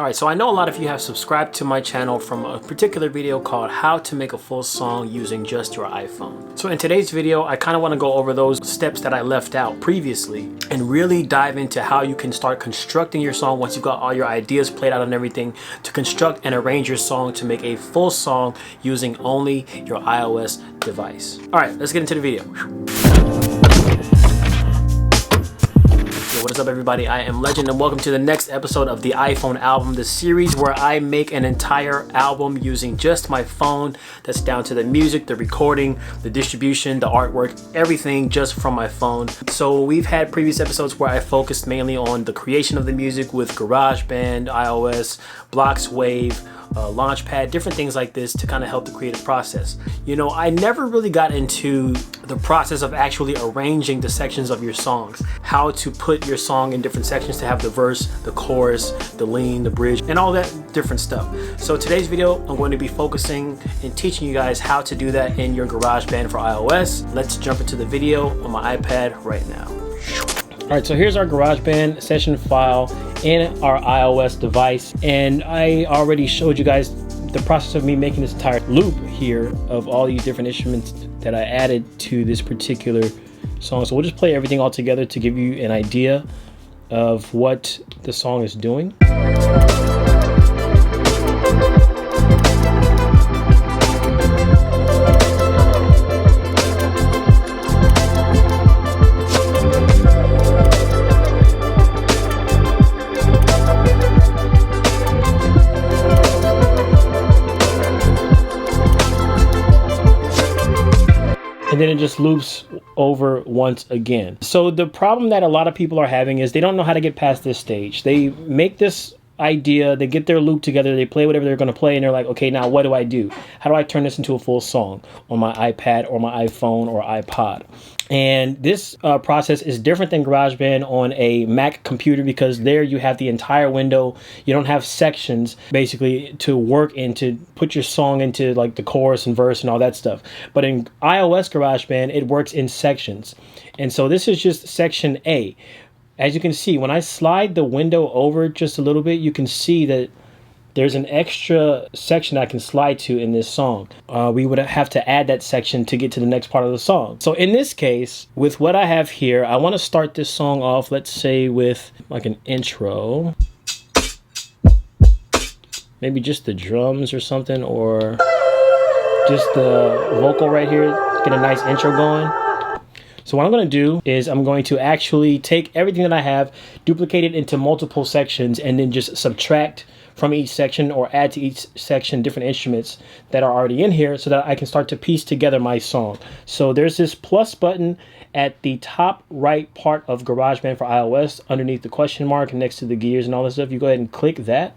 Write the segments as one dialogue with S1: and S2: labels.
S1: Alright, so I know a lot of you have subscribed to my channel from a particular video called how to make a full song using just your iPhone. So in today's video, I kind of want to go over those steps that I left out previously and really dive into how you can start constructing your song once you've got all your ideas played out and everything, to construct and arrange your song to make a full song using only your iOS device. Alright, let's get into the video. What is up, everybody? I am Legend, and welcome to the next episode of the iPhone album, the series where I make an entire album using just my phone. That's down to the music, the recording, the distribution, the artwork, everything just from my phone. So we've had previous episodes where I focused mainly on the creation of the music with Garageband, iOS, Blocks, Wave, Launchpad, different things like this to kind of help the creative process. You know, I never really got into the process of actually arranging the sections of your songs, how to put your song in different sections to have the verse, the chorus, the lean, the bridge, and all that different stuff. So today's video, I'm going to be focusing and teaching you guys how to do that in your GarageBand for iOS. Let's jump into the video on my iPad right now. Alright, so here's our GarageBand session file in our iOS device, and I already showed you guys the process of me making this entire loop here of all these different instruments that I added to this particular song. So we'll just play everything all together to give you an idea of what the song is doing. And then it just loops over once again. So the problem that a lot of people are having is they don't know how to get past this stage. They make this idea, they get their loop together, they play whatever they're going to play, and they're like, okay, now what do I do? How do I turn this into a full song on my iPad or my iPhone or iPod? And this process is different than GarageBand on a Mac computer, because there you have the entire window. You don't have sections basically to work in to put your song into, like the chorus and verse and all that stuff. But in iOS GarageBand, it works in sections. And so this is just section A. As you can see, when I slide the window over just a little bit, you can see that there's an extra section I can slide to in this song. We would have to add that section to get to the next part of the song. So in this case, with what I have here, I want to start this song off, let's say with like an intro. Maybe just the drums or something, or just the vocal right here. Get a nice intro going. So what I'm going to do is I'm going to actually take everything that I have, duplicate it into multiple sections, and then just subtract from each section or add to each section different instruments that are already in here so that I can start to piece together my song. So there's this plus button at the top right part of GarageBand for iOS underneath the question mark next to the gears and all this stuff. You go ahead and click that.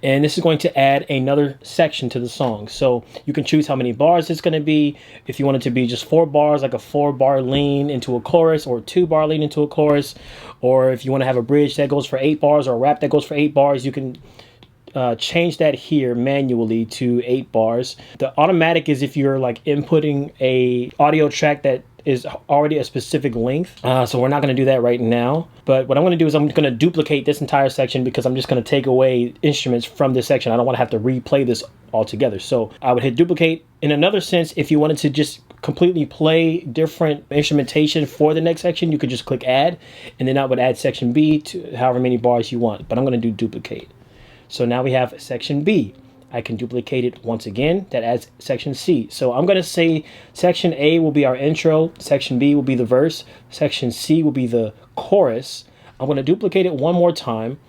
S1: And this is going to add another section to the song. So you can choose how many bars it's going to be. If you want it to be just 4 bars, like a 4-bar lean into a chorus, or 2-bar lean into a chorus, or if you want to have a bridge that goes for 8 bars or a rap that goes for 8 bars, you can change that here manually to 8 bars. The automatic is if you're like inputting a audio track that is already a specific length. So we're not going to do that right now. But what I'm going to do is I'm going to duplicate this entire section, because I'm just going to take away instruments from this section. I don't want to have to replay this all together. So I would hit duplicate. In another sense, if you wanted to just completely play different instrumentation for the next section, you could just click add, and then that would add section B to however many bars you want. But I'm going to do duplicate. So now we have section B. I can duplicate it once again. That adds section C. So I'm going to say section A will be our intro, section B will be the verse, section C will be the chorus. I'm going to duplicate it one more time.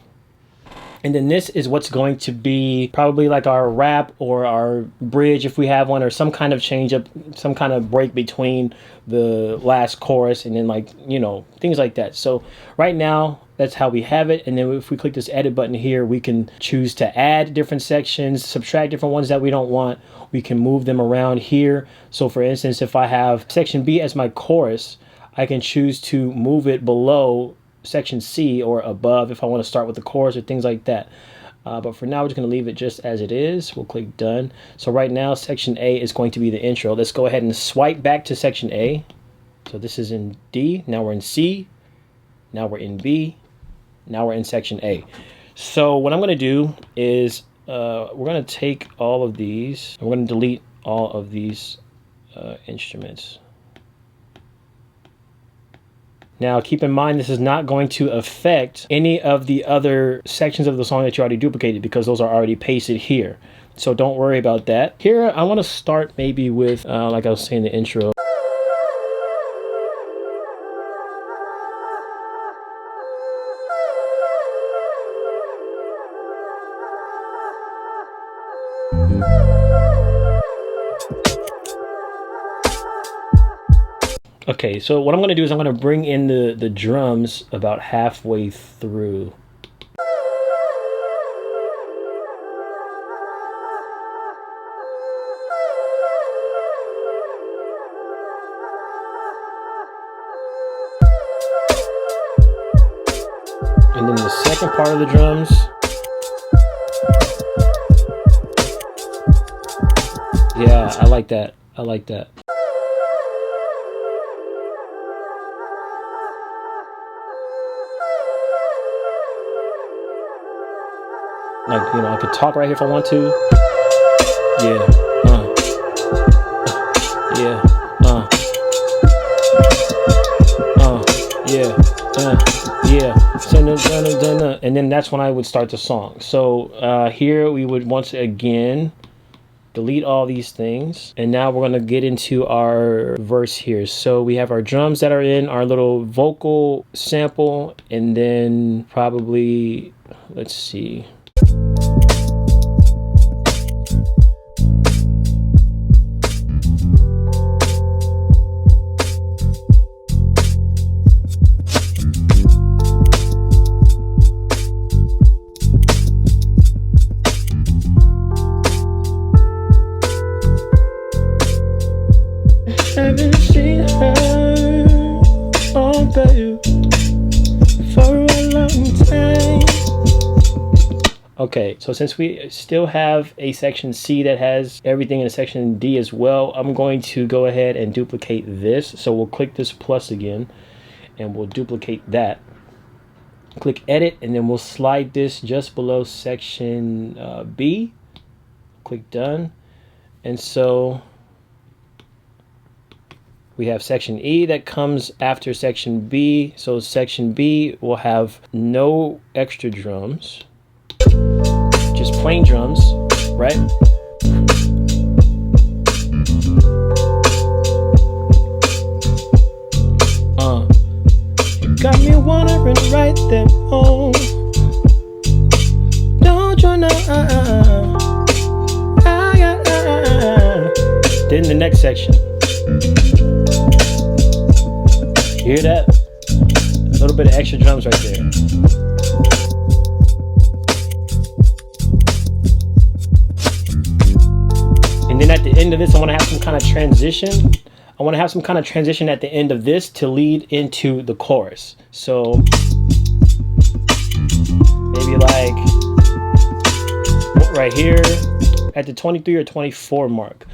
S1: And then this is what's going to be probably like our rap or our bridge if we have one, or some kind of change up, some kind of break between the last chorus and then, like, you know, things like that. So right now, that's how we have it. And then if we click this edit button here, we can choose to add different sections, subtract different ones that we don't want. We can move them around here. So for instance, if I have section B as my chorus, I can choose to move it below section C or above if I want to start with the chorus or things like that. But for now, we're just going to leave it just as it is. We'll click done. So right now, section A is going to be the intro. Let's go ahead and swipe back to section A. So this is in D. Now we're in C. Now we're in B. Now we're in section A. So what I'm going to do is we're going to take all of these. We're going to delete all of these instruments. Now, keep in mind, this is not going to affect any of the other sections of the song that you already duplicated because those are already pasted here. So don't worry about that. Here, I want to start maybe with, like I was saying in the intro. Okay, so what I'm going to do is I'm going to bring in the drums about halfway through. And then the second part of the drums. Yeah, I like that. I like that. Like, you know, I could talk right here if I want to. Yeah. Yeah. Yeah. And then that's when I would start the song. So here we would once again delete all these things. And now we're going to get into our verse here. So we have our drums that are in our little vocal sample. And then probably, let's see. Haven't seen her, oh babe, for a long time. Okay, so since we still have a section C that has everything in a section D as well, I'm going to go ahead and duplicate this. So we'll click this plus again, and we'll duplicate that. Click edit, and then we'll slide this just below section B. Click done. And so we have section E that comes after section B. So section B will have no extra drums, just plain drums, right? You got me wondering right there, oh, don't you know? Then the next section. Hear that? A little bit of extra drums right there. And then at the end of this, I want to have some kind of transition. I want to have some kind of transition at the end of this to lead into the chorus. So maybe like right here at the 23 or 24 mark.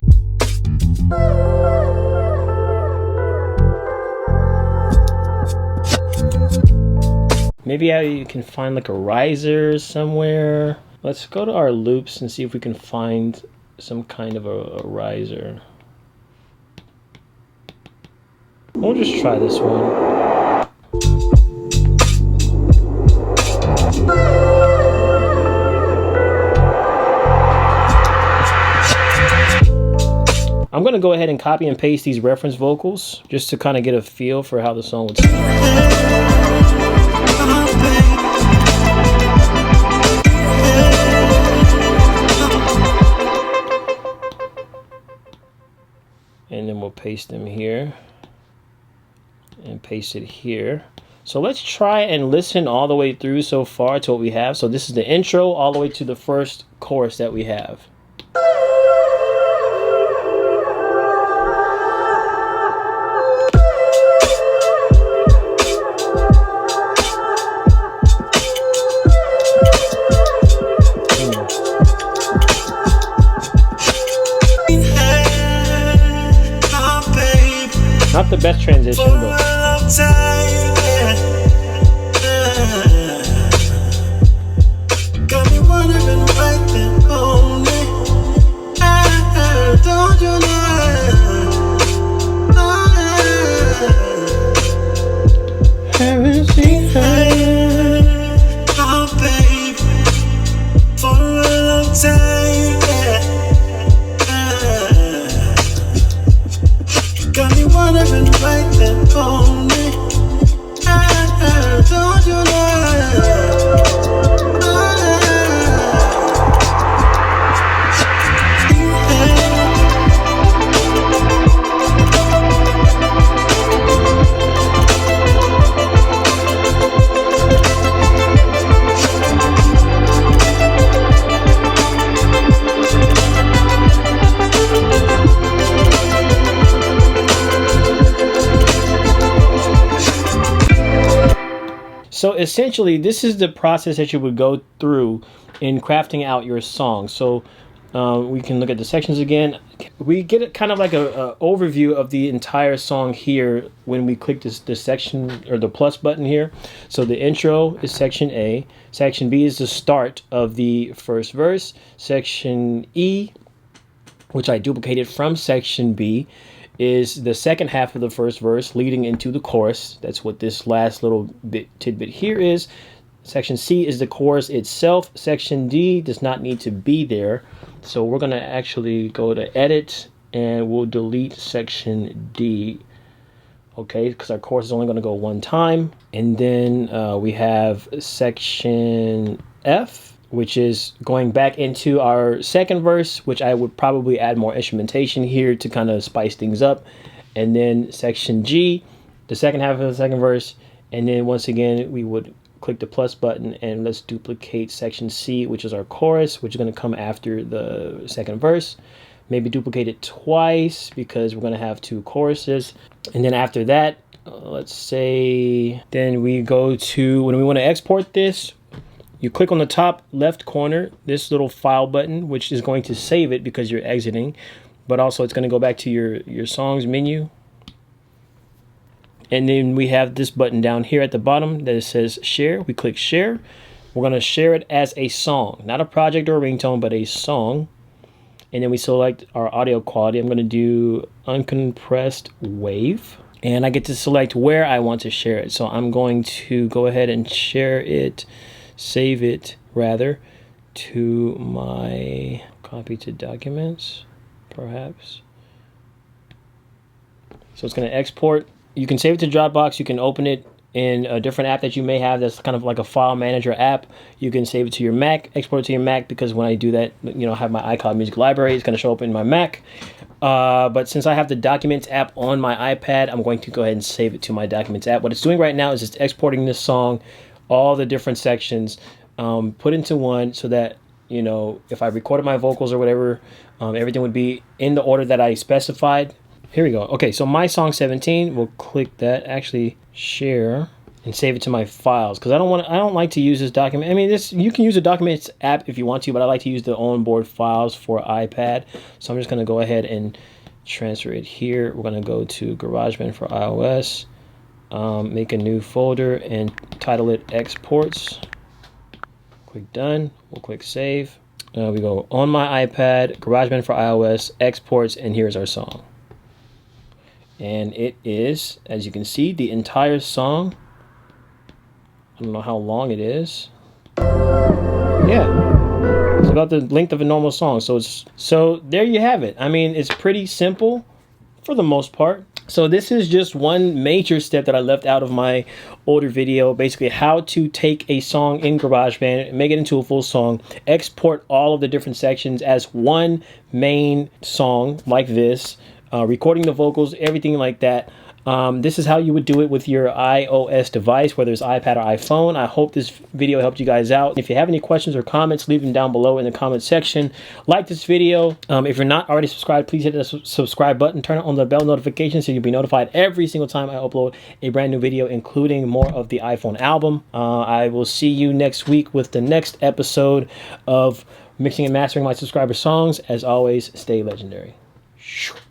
S1: Maybe you can find like a riser somewhere. Let's go to our loops and see if we can find some kind of a riser. We'll just try this one. I'm going to go ahead and copy and paste these reference vocals just to kind of get a feel for how the song would sound. And then we'll paste them here and paste it here. So let's try and listen all the way through so far to what we have. So this is the intro all the way to the first chorus that we have. Not the best transition, but
S2: say, got me wondering right there on me. Don't you know?
S1: So essentially, this is the process that you would go through in crafting out your song. So we can look at the sections again. We get it kind of like a overview of the entire song here when we click this section or the plus button here. So the intro is section A. Section B is the start of the first verse. Section E, which I duplicated from section B, is the second half of the first verse leading into the chorus. That's what this last little tidbit here is. Section C is the chorus itself. Section D does not need to be there. So we're going to actually go to edit and we'll delete section D. Okay, because our chorus is only going to go one time. And then we have section F, which is going back into our second verse, which I would probably add more instrumentation here to kind of spice things up. And then section G, the second half of the second verse. And then once again, we would click the plus button and let's duplicate section C, which is our chorus, which is going to come after the second verse. Maybe duplicate it twice because we're going to have two choruses. And then after that, let's say, then we go to, when we want to export this, you click on the top left corner, this little file button, which is going to save it because you're exiting, but also it's going to go back to your songs menu. And then we have this button down here at the bottom that says share. We click share. We're going to share it as a song, not a project or a ringtone, but a song. And then we select our audio quality. I'm going to do uncompressed wave. And I get to select where I want to share it. So I'm going to go ahead and share it, save it rather, to my copy to documents, perhaps. So it's going to export. You can save it to Dropbox. You can open it in a different app that you may have that's kind of like a file manager app. You can save it to your Mac, export it to your Mac, because when I do that, you know, I have my iCloud music library. It's going to show up in my Mac. But since I have the Documents app on my iPad, I'm going to go ahead and save it to my Documents app. What it's doing right now is it's exporting this song, all the different sections, put into one so that, you know, if I recorded my vocals or whatever, everything would be in the order that I specified. Here we go. Okay, so my song 17, we'll click that, actually share and save it to my files, because I don't like to use this document. I mean, you can use a Documents app if you want to, but I like to use the onboard files for iPad. So I'm just going to go ahead and transfer it here. We're going to go to Garageband for iOS, make a new folder and title it exports. Click done. We'll click save. We go on my iPad, Garageband for iOS, exports, and here's our song. And it is, as you can see, the entire song. I don't know how long it is. Yeah, it's about the length of a normal song. So there you have it. I mean, it's pretty simple for the most part. So this is just one major step that I left out of my older video, basically how to take a song in GarageBand, make it into a full song, export all of the different sections as one main song like this, recording the vocals, everything like that. This is how you would do it with your iOS device, whether it's iPad or iPhone. I hope this video helped you guys out. If you have any questions or comments, leave them down below in the comment section. Like this video. If you're not already subscribed, please hit the subscribe button. Turn on the bell notification so you'll be notified every single time I upload a brand new video, including more of the iPhone album. I will see you next week with the next episode of mixing and mastering my subscriber songs. As always, stay legendary.